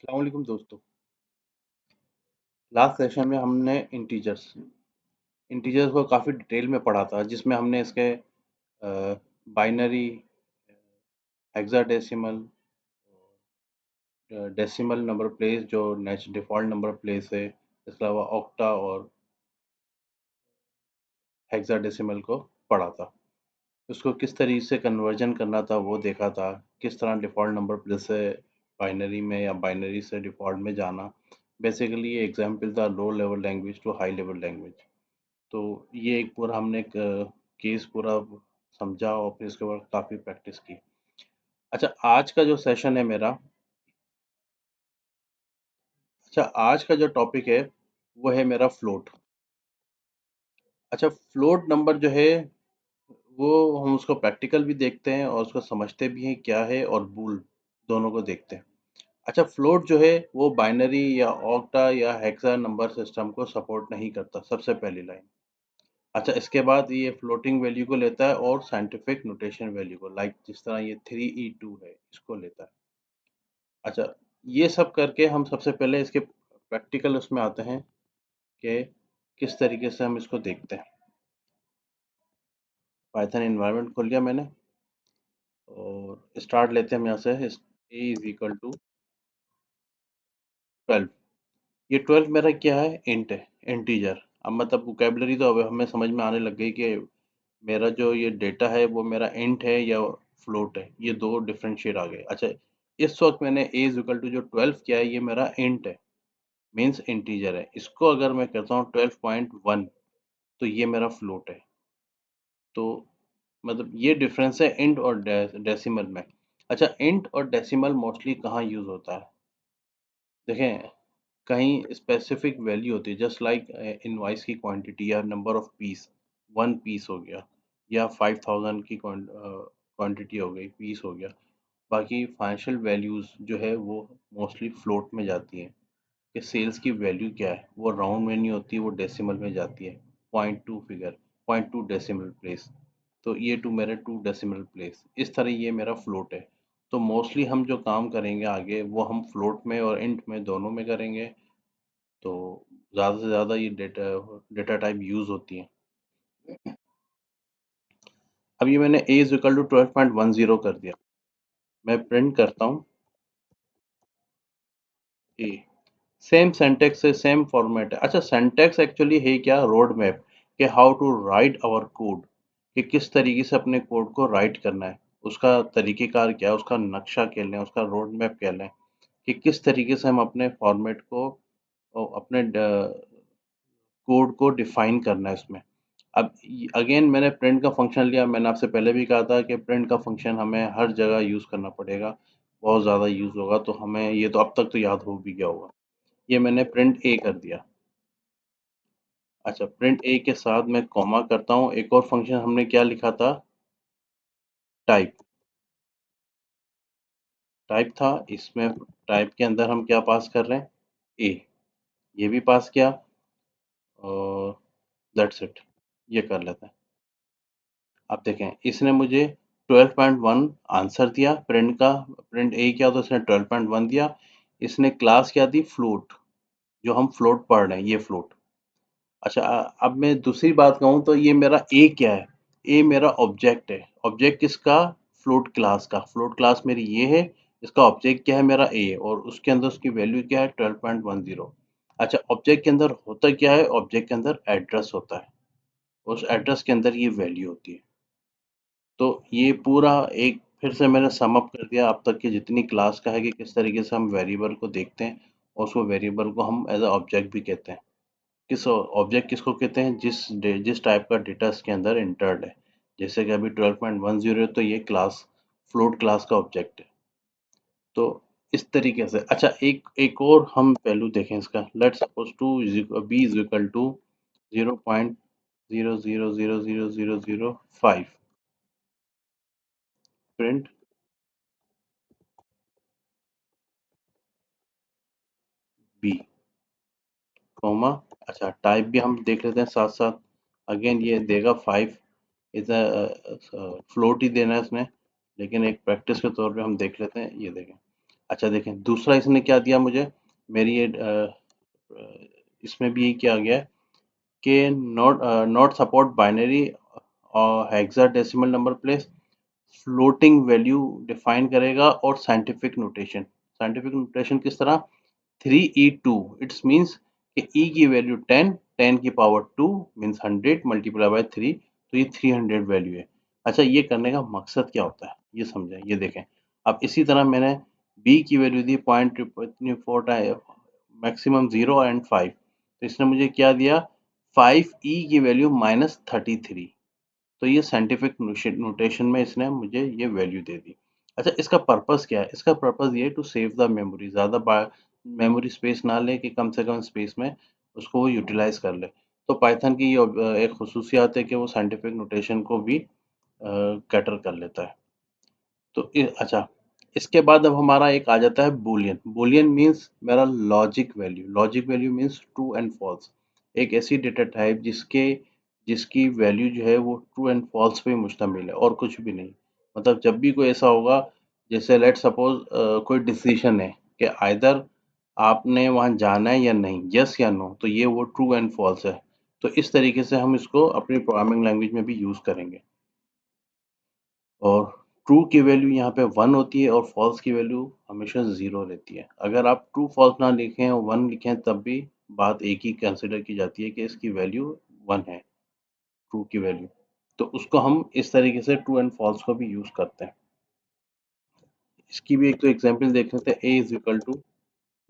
अस्सलाम वालेकुम दोस्तों। लास्ट सेशन में हमने इंटीजर्स को काफ़ी डिटेल में पढ़ा था, जिसमें हमने इसके binary, hexadecimal, decimal number place जो डिफ़ॉल्ट नंबर प्लेस है, इसके अलावा ऑक्टा और हेक्साडेसिमल को पढ़ा था। उसको किस तरीके से कन्वर्जन करना था वो देखा था, किस तरह डिफ़ॉल्ट नंबर प्लेस से बाइनरी में या बाइनरी से डिफ़ॉल्ट में जाना। बेसिकली ये एग्ज़ाम्पल था low level language to high level language. तो ये एक पूरा हमने एक केस पूरा समझा और फिर उसके बाद काफ़ी प्रैक्टिस की। अच्छा, आज का जो टॉपिक है वो है मेरा फ्लोट। अच्छा, फ्लोट नंबर जो है वो हम उसको प्रैक्टिकल भी देखते हैं और उसको समझते भी हैं क्या है, और बूल दोनों को देखते हैं। अच्छा, फ्लोट जो है वो बाइनरी या ऑक्टा या हेक्सा नंबर सिस्टम को सपोर्ट नहीं करता, सबसे पहली लाइन। अच्छा, इसके बाद ये फ्लोटिंग वैल्यू को लेता है और साइंटिफिक नोटेशन वैल्यू को, लाइक जिस तरह ये 3E2 है, इसको लेता है। अच्छा, ये सब करके हम सबसे पहले इसके प्रैक्टिकल उसमें आते हैं कि किस तरीके से हम इसको देखते हैं। पाइथन एनवायरनमेंट खोल लिया मैंने और स्टार्ट लेते हैं हम यहाँ से। ए इज इक्वल टू 12। ये 12 मेरा क्या है? इंट है, इंटीजर। अब मतलब वोकेबलरी तो अब हमें समझ में आने लग गई कि मेरा जो ये डेटा है वो मेरा इंट है या फ्लोट है, ये दो डिफरेंशिएट आ गए। अच्छा, इस वक्त मैंने ए इज इक्वल टू जो 12 किया है, ये मेरा इंट है, मीन्स इंटीजर है। इसको अगर मैं कहता हूँ 12.1, तो ये मेरा फ्लोट है। तो मतलब ये डिफरेंस है इंट और डेसिमल में। अच्छा, इंट और डेसिमल मोस्टली कहाँ यूज़ होता है? देखें, कहीं स्पेसिफिक वैल्यू होती है, जस्ट लाइक इनवॉइस की क्वांटिटी या नंबर ऑफ पीस, 1 पीस हो गया, या 5000 की क्वांटिटी हो गई, पीस हो गया। बाकी फाइनेंशियल वैल्यूज़ जो है वो मोस्टली फ्लोट में जाती हैं, कि सेल्स की वैल्यू क्या है, वो राउंड में नहीं होती, वो डेसिमल में जाती है। 0.2 फिगर, 0.2 डेसिमल प्लेस। तो ये टू मेरे 2 डेसिमल प्लेस, इस तरह ये मेरा फ्लोट है। तो मोस्टली हम जो काम करेंगे आगे वो हम फ्लोट में और इंट में दोनों में करेंगे। तो ज़्यादा से ज़्यादा ये डेटा डेटा टाइप यूज़ होती हैं। अब ये मैंने a इज़ इक्वल टू 12.10 कर दिया। मैं प्रिंट करता हूँ a। सेम सिंटैक्स है, सेम फॉर्मेट है। अच्छा, सिंटैक्स एक्चुअली है क्या? रोड मैप, कि how to write our code, कि किस तरीके से अपने कोड को राइट करना है, उसका तरीक़ेकार क्या है, उसका नक्शा कह लें, उसका रोड मैप कह लें, कि किस तरीके से हम अपने फॉर्मेट को अपने कोड को डिफाइन करना है इसमें। अब अगेन मैंने प्रिंट का फंक्शन लिया। मैंने आपसे पहले भी कहा था कि प्रिंट का फंक्शन हमें हर जगह यूज़ करना पड़ेगा, बहुत ज़्यादा यूज़ होगा, तो हमें ये तो अब तक तो याद हो भी गया होगा। ये मैंने प्रिंट ए कर दिया। अच्छा, प्रिंट ए के साथ मैं कॉमा करता हूँ। एक और फंक्शन हमने क्या लिखा था? टाइप। टाइप था, इसमें टाइप के अंदर हम क्या पास कर रहे हैं? ए। ये भी पास किया और दैट्स इट। ये कर लेते हैं। अब देखें, इसने मुझे 12.1 आंसर दिया प्रिंट का। प्रिंट ए किया तो इसने 12.1 दिया। इसने क्लास क्या दी? फ्लोट। जो हम फ्लोट पढ़ रहे हैं, ये फ्लोट। अच्छा, अब मैं दूसरी बात कहूँ तो ये मेरा ए क्या है? ए मेरा ऑब्जेक्ट है। ऑब्जेक्ट किसका? फ्लोट क्लास का। फ्लोट क्लास मेरी ये है, इसका ऑब्जेक्ट क्या है? मेरा ए, और उसके अंदर उसकी वैल्यू क्या है? 12.10। अच्छा, ऑब्जेक्ट के अंदर होता क्या है? ऑब्जेक्ट के अंदर एड्रेस होता है, उस एड्रेस के अंदर ये वैल्यू होती है। तो ये पूरा एक फिर से मैंने सम अप कर दिया अब तक की जितनी क्लास का है, कि किस तरीके से हम वेरिएबल को देखते हैं, और उसको वेरिएबल को हम एज अ ऑब्जेक्ट भी कहते हैं। किस ऑब्जेक्ट किसको कहते हैं? जिस टाइप का डेटा इसके अंदर इंटर्ड है। जैसे कि अभी 12.10 है, तो ये क्लास फ्लोट क्लास का ऑब्जेक्ट है। तो इस तरीके से। अच्छा, एक एक और हम पहलू देखें इसका। Let's suppose to b is equal to 0.000005। Print b, comma. अच्छा, टाइप भी हम देख लेते हैं साथ साथ। अगेन ये देगा 5, इज अ फ्लोट ही देना है इसने, लेकिन एक प्रैक्टिस के तौर पे हम देख लेते हैं। ये देखें। अच्छा देखें, दूसरा इसने क्या दिया मुझे, मेरी ये इसमें भी यही किया गया है कि not support binary hexadecimal number place, floating value define करेगा, और साइंटिफिक नोटेशन। साइंटिफिक नोटेशन किस तरह, 3e2, इट्स मीन्स कि e की वैल्यू 10, 10 की पावर 2 मीन्स 100 मल्टीप्लाई बाय 3, तो ये 300 वैल्यू है। अच्छा, ये करने का मकसद क्या होता है ये समझें, ये देखें। अब इसी तरह मैंने b की वैल्यू दी 0.4 मैक्सिमम 0 एंड 5, तो इसने मुझे क्या दिया, 5e की वैल्यू -33। तो ये साइंटिफिक नोटेशन में इसने मुझे ये वैल्यू दे दी। अच्छा, इसका पर्पस क्या है, इसका पर्पस ये है टू सेव द मेमोरी, ज़्यादा मेमोरी स्पेस ना ले, कि कम से कम स्पेस में उसको वो यूटिलाइज कर ले। तो पाइथन की ये एक खसूसियात है कि वो साइंटिफिक नोटेशन को भी कैटर कर लेता है। तो अच्छा, इसके बाद अब हमारा एक आ जाता है बूलियन। बूलियन मीन्स मेरा logic value. Logic value means true and false. एक ऐसी डेटा टाइप जिसकी वैल्यू जो है वो ट्रू एंड फॉल्स पे मुश्तमिल है और कुछ भी नहीं। मतलब जब भी कोई ऐसा होगा, जैसे लेट सपोज कोई डिसीजन है कि आइदर आपने वहाँ जाना है या नहीं, यस या नो, तो ये वो ट्रू एंड फॉल्स है। तो इस तरीके से हम इसको अपनी प्रोग्रामिंग लैंग्वेज में भी यूज़ करेंगे। और ट्रू की वैल्यू यहाँ पे 1 होती है और फॉल्स की वैल्यू हमेशा 0 रहती है। अगर आप ट्रू फॉल्स ना लिखें और 1 लिखें, तब भी बात एक ही कंसिडर की जाती है कि इसकी वैल्यू 1 है, ट्रू की वैल्यू। तो उसको हम इस तरीके से ट्रू एंड फॉल्स को भी यूज़ करते हैं। इसकी भी एक तो एग्जांपल देख लेते हैं। ए इज इक्वल टू,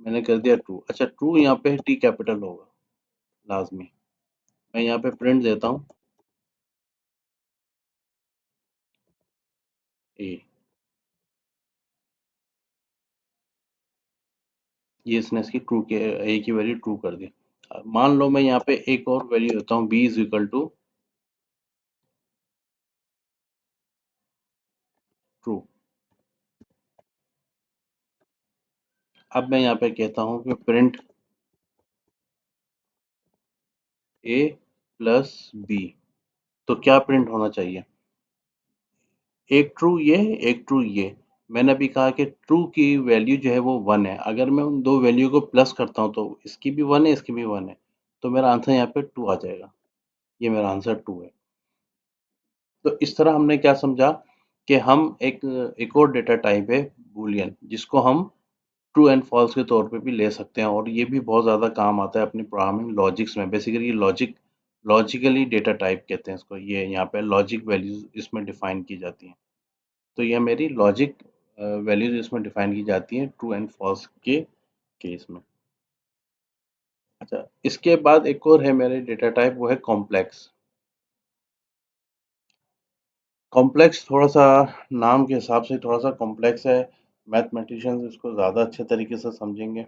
मैंने कर दिया ट्रू। अच्छा, ट्रू यहाँ पे टी कैपिटल होगा लाजमी। मैं यहाँ पे प्रिंट देता हूँ ए, ये इसने इसकी ट्रू के ए की वैल्यू ट्रू कर दी। मान लो मैं यहाँ पे एक और वैल्यू देता हूँ, b is equal to true. अब मैं यहाँ पे कहता हूँ कि प्रिंट ए प्लस बी, तो क्या प्रिंट होना चाहिए, एक ट्रू ये, एक ट्रू ये। मैंने अभी कहा कि ट्रू की वैल्यू जो है वो 1 है। अगर मैं उन दो वैल्यू को प्लस करता हूँ तो इसकी भी 1 है, इसकी भी 1 है, तो मेरा आंसर यहाँ पे 2 आ जाएगा। ये मेरा आंसर 2 है। तो इस तरह हमने क्या समझा कि हम एक और डेटा टाइप है बूलियन, जिसको हम ट्रू एंड फॉल्स के तौर पे भी ले सकते हैं, और ये भी बहुत ज़्यादा काम आता है अपनी प्रोग्रामिंग लॉजिक्स में। बेसिकली ये लॉजिकली डेटा टाइप कहते हैं इसको। ये यहाँ पे लॉजिक वैल्यूज इसमें डिफाइन की जाती हैं। तो यह मेरी लॉजिक वैल्यूज इसमें डिफाइन की जाती हैं ट्रू एंड फॉल्स के केस में। अच्छा, इसके बाद एक और है मेरे डेटा टाइप, वो है कॉम्प्लेक्स। कॉम्प्लेक्स थोड़ा सा नाम के हिसाब से थोड़ा सा कॉम्प्लेक्स है। मैथमेटिशियंस इसको ज़्यादा अच्छे तरीके से समझेंगे,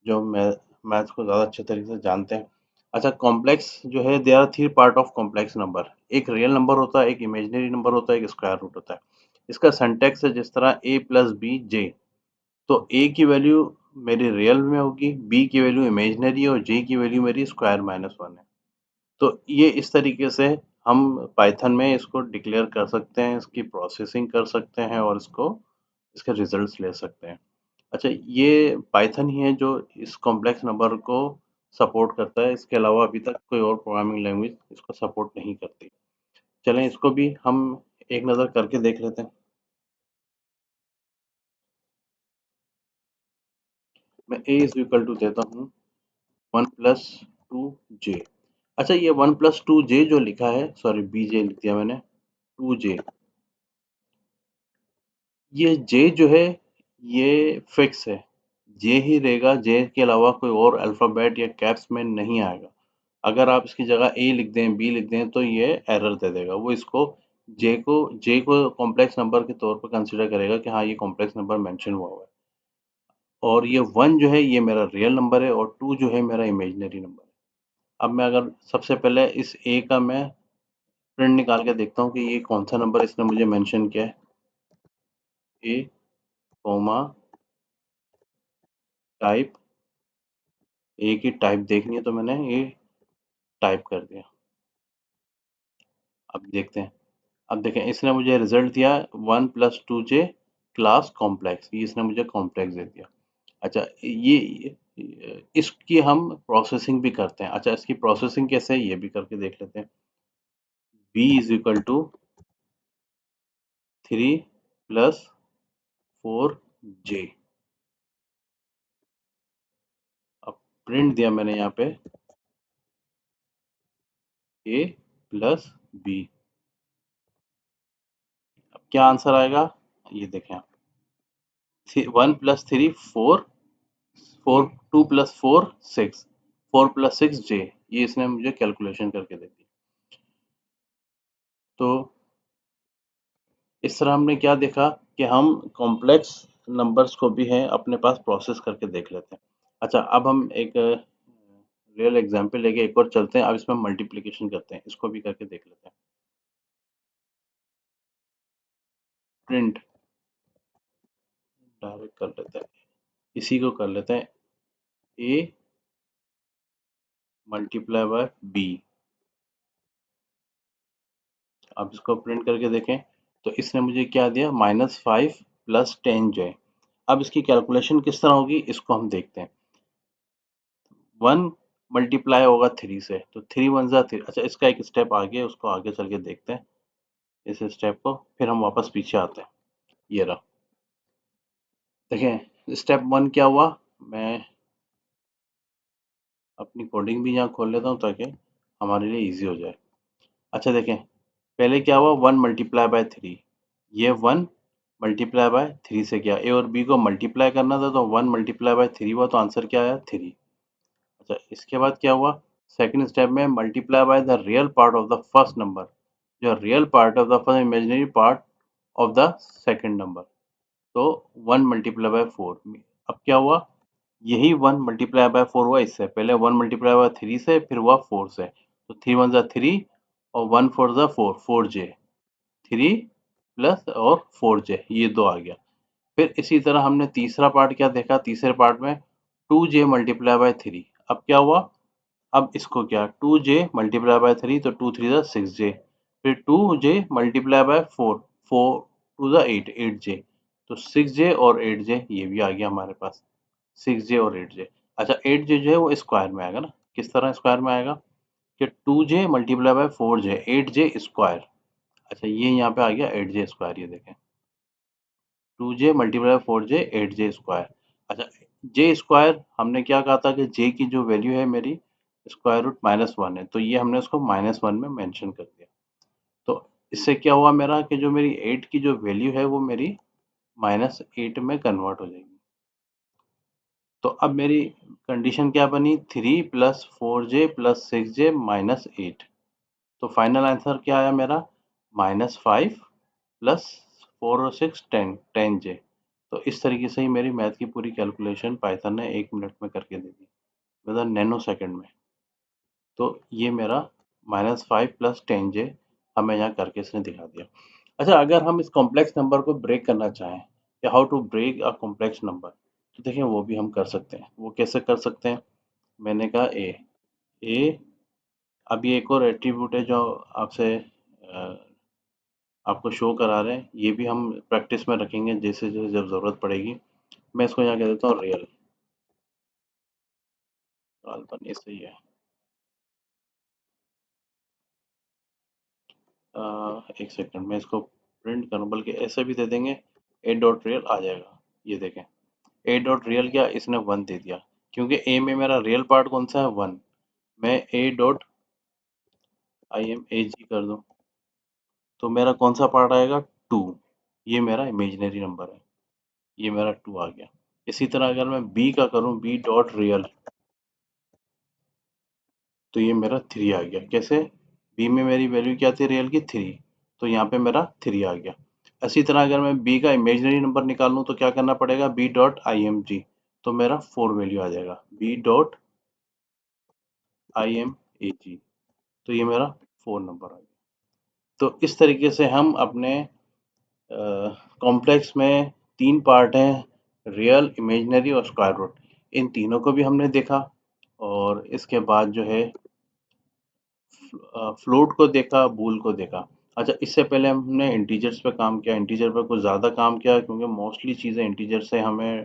जो मैथ्स को ज़्यादा अच्छे तरीके से जानते हैं। अच्छा, कॉम्प्लेक्स जो है, there are three part of complex number. एक रियल नंबर होता है, एक इमेजिनरी नंबर होता है, एक स्क्वायर रूट होता है। इसका सिंटैक्स है जिस तरह a प्लस बी जे। तो a की वैल्यू मेरी रियल में होगी, b की वैल्यू इमेजिनरी और j की वैल्यू मेरी स्क्वायर माइनस 1 है। तो ये इस तरीके से हम पाइथन में इसको डिक्लेयर कर सकते हैं, इसकी प्रोसेसिंग कर सकते हैं और इसके रिजल्ट्स ले सकते हैं। अच्छा, ये पाइथन ही है जो इस कॉम्प्लेक्स नंबर को सपोर्ट करता है। इसके अलावा अभी तक कोई और प्रोग्रामिंग लैंग्वेज इसको सपोर्ट नहीं करती। चलें, इसको भी हम एक नज़र करके देख लेते हैं। मैं a इज इक्वल टू देता हूँ 1 + 2j। अच्छा, ये 1 + 2j जो लिखा है, सॉरी bj लिख दिया मैंने, 2j, ये j जो है ये फिक्स है, j ही रहेगा। j के अलावा कोई और अल्फ़ाबेट या कैप्स में नहीं आएगा। अगर आप इसकी जगह a लिख दें, b लिख दें, तो ये एरर दे देगा। वो इसको j को कॉम्प्लेक्स नंबर के तौर पर कंसीडर करेगा कि हाँ, ये कॉम्प्लेक्स नंबर मेंशन हुआ हुआ है। और ये 1 जो है ये मेरा रियल नंबर है और 2 जो है मेरा इमेजिनरी नंबर है। अब मैं अगर सबसे पहले इस a का मैं प्रिंट निकाल के देखता हूँ कि ये कौन सा नंबर इसने मुझे मेंशन किया है। ए कॉमा टाइप, ए की टाइप देखनी है तो मैंने ये टाइप कर दिया। अब देखते हैं। अब देखें, इसने मुझे रिजल्ट दिया 1 + 2j क्लास कॉम्प्लेक्स, ये इसने मुझे कॉम्प्लेक्स दे दिया। अच्छा, ये इसकी हम प्रोसेसिंग भी करते हैं। अच्छा, इसकी प्रोसेसिंग कैसे है ये भी करके देख लेते हैं। b is equal to 3 plus 4j। अब प्रिंट दिया मैंने यहाँ पे a प्लस b। अब क्या आंसर आएगा ये देखें आप। 1 प्लस 3 4, 4 2 प्लस 4 6, 4 प्लस 6 j। ये इसने मुझे कैलकुलेशन करके दे दी। तो इस तरह हमने क्या देखा कि हम कॉम्प्लेक्स नंबर्स को भी हैं अपने पास प्रोसेस करके देख लेते हैं। अच्छा, अब हम एक रियल एग्जांपल लेके एक और चलते हैं। अब इसमें मल्टीप्लिकेशन करते हैं, इसको भी करके देख लेते हैं। प्रिंट डायरेक्ट कर लेते हैं, इसी को कर लेते हैं a मल्टीप्लाई बाय b। अब इसको प्रिंट करके देखें तो इसने मुझे क्या दिया, -5 प्लस 10j। अब इसकी कैलकुलेशन किस तरह होगी इसको हम देखते हैं। 1 मल्टीप्लाई होगा 3 से, तो 3 1 जा 3। अच्छा, इसका एक स्टेप आगे, उसको आगे चल के देखते हैं इस स्टेप को, फिर हम वापस पीछे आते हैं। ये रहा, देखें स्टेप 1 क्या हुआ। मैं अपनी कोडिंग भी यहाँ खोल लेता हूँ ताकि हमारे लिए इजी हो जाए। अच्छा देखें, पहले क्या हुआ, 1 मल्टीप्लाई बाय 3। ये 1 मल्टीप्लाई बाय 3 से किया, ए और बी को मल्टीप्लाई करना था तो 1 मल्टीप्लाई बाय 3 हुआ, तो आंसर क्या आया 3। अच्छा, इसके बाद क्या हुआ, सेकंड स्टेप में multiply by the real part of the first number, जो real part of the first imaginary part of the second number, तो 1 मल्टीप्लाई बाय 4। अब क्या हुआ, यही 1 मल्टीप्लाई बाय 4 हुआ, इससे पहले 1 मल्टीप्लाई बाय 3 से, फिर हुआ 4 से, तो 3 1 जा 3 और 1 4 जा 4, 4j। 3 प्लस और 4j, ये 2 आ गया। फिर इसी तरह हमने तीसरा पार्ट क्या देखा, तीसरे पार्ट में 2j मल्टीप्लाई बाय 3। अब क्या हुआ, अब इसको क्या, 2j मल्टीप्लाई बाय 3, तो 2 3 जा 6j। फिर 2j मल्टीप्लाई बाय 4, 4 2 जा 8, 8j। तो 6j और 8j ये भी आ गया हमारे पास, 6j और 8j। अच्छा, 8j जो है वो स्क्वायर में आएगा ना, किस तरह स्क्वायर में आएगा कि 2j multiply by 4j, 8j square. अच्छा, ये यहाँ पे आ गया 8j स्क्वायर, ये देखें 2j multiply 4j 8j square. अच्छा, j स्क्वायर हमने क्या कहा था कि j की जो वैल्यू है मेरी स्क्वायर रूट -1 है, तो ये हमने उसको -1 में मेंशन कर दिया। तो इससे क्या हुआ मेरा कि जो मेरी 8 की जो वैल्यू है वो मेरी -8 में कन्वर्ट हो जाएगी। तो अब मेरी कंडीशन क्या बनी, 3 plus 4j plus 6j minus 8। तो फाइनल आंसर क्या आया मेरा, -5 प्लस 4 और 6 10, 10j। तो इस तरीके से ही मेरी मैथ की पूरी कैलकुलेशन पाइथन ने 1 मिनट में करके दे दी, मतलब नैनो सेकंड में। तो ये मेरा -5 प्लस 10j हमें यहाँ करके इसने दिखा दिया। अच्छा, अगर हम इस कॉम्प्लेक्स नंबर को ब्रेक करना चाहें कि how to break a complex number, तो देखिए वो भी हम कर सकते हैं। वो कैसे कर सकते हैं, मैंने कहा ए। अब ये एक और एट्रीब्यूट है जो आपसे आपको शो करा रहे हैं, ये भी हम प्रैक्टिस में रखेंगे जैसे जैसे जब ज़रूरत पड़ेगी। मैं इसको यहाँ कह देता हूँ रियल, काल्पनिक सही है। एक सेकंड में इसको प्रिंट करूँ, बल्कि ऐसे भी दे देंगे, ए डॉट रियल आ जाएगा। ये देखें, ए डॉट रियल क्या, इसने 1 दे दिया, क्योंकि ए में मेरा रियल पार्ट कौन सा है 1। मैं ए डॉट आई एम ए जी कर दूँ तो मेरा कौन सा पार्ट आएगा 2। ये मेरा इमेजिनरी नंबर है, ये मेरा 2 आ गया। इसी तरह अगर मैं बी का करूँ, बी डॉट रियल, तो ये मेरा 3 आ गया। कैसे, बी में मेरी वैल्यू क्या थी रियल की 3, तो यहाँ पे मेरा 3 आ गया। इसी तरह अगर मैं बी का इमेजिनरी नंबर निकालूँ तो क्या करना पड़ेगा, B dot I M G, तो मेरा 4 वैल्यू आ जाएगा, B dot I M A G, तो ये मेरा 4 नंबर आ गया। तो इस तरीके से हम अपने कॉम्प्लेक्स में 3 पार्ट हैं, रियल, इमेजिनरी और स्क्वायर रूट, इन तीनों को भी हमने देखा। और इसके बाद जो है फ्लोट को देखा, बूल को देखा। अच्छा, इससे पहले हमने इंटीजर्स पे काम किया, इंटीजर पे कुछ ज़्यादा काम किया क्योंकि मोस्टली चीज़ें इंटीजर से हमें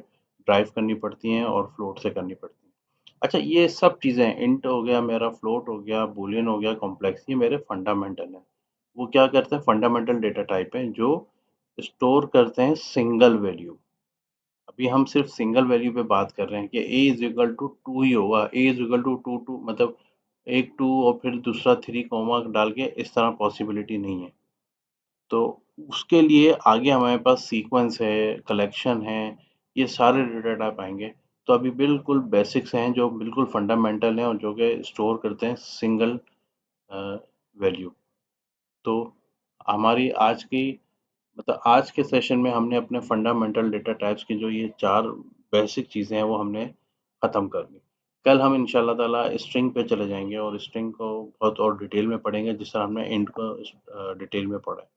ड्राइव करनी पड़ती हैं और फ्लोट से करनी पड़ती हैं। अच्छा, ये सब चीज़ें इंट हो गया मेरा, फ्लोट हो गया, बूलियन हो गया, कॉम्प्लेक्स, ये मेरे फंडामेंटल हैं। वो क्या करते हैं, फंडामेंटल डेटा टाइप हैं जो स्टोर करते हैं सिंगल वैल्यू। अभी हम सिर्फ़ सिंगल वैल्यू पे बात कर रहे हैं कि a इज़ इक्वल टू 2 ही होगा, a इज़ इक्वल टू 2 2 मतलब एक 2 और फिर दूसरा 3 कॉमा डाल के इस तरह पॉसिबिलिटी नहीं है। तो उसके लिए आगे हमारे पास सीक्वेंस है, कलेक्शन है, ये सारे डेटा टाइप आएँगे। तो अभी बिल्कुल बेसिक्स हैं जो बिल्कुल फंडामेंटल हैं और जो कि स्टोर करते हैं सिंगल अ, वैल्यू। तो हमारी आज की मतलब आज के सेशन में हमने अपने फंडामेंटल डेटा टाइप्स की जो ये 4 बेसिक चीज़ें हैं वो हमने ख़त्म कर दी। कल हम इंशाअल्लाह ताला स्ट्रिंग पे चले जाएँगे और स्ट्रिंग को बहुत और डिटेल में पढ़ेंगे जिस तरह हमने इंट को डिटेल में पढ़ा है।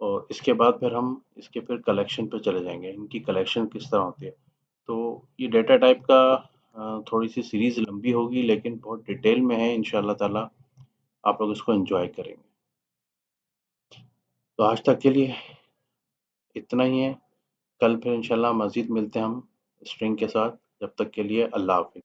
और इसके बाद फिर हम इसके फिर कलेक्शन पे चले जाएँगे, इनकी कलेक्शन किस तरह होती है। तो ये डेटा टाइप का थोड़ी-सी सीरीज़ लंबी होगी लेकिन बहुत डिटेल में है इंशाअल्लाह ताला आप लोग इसको एन्जॉय करेंगे। तो आज तक के लिए इतना ही है। कल फिर इंशाल्लाह मज़ीद मिलते हैं हम स्ट्रिंग के साथ। जब तक के लिए अल्लाह हाफ़िज़।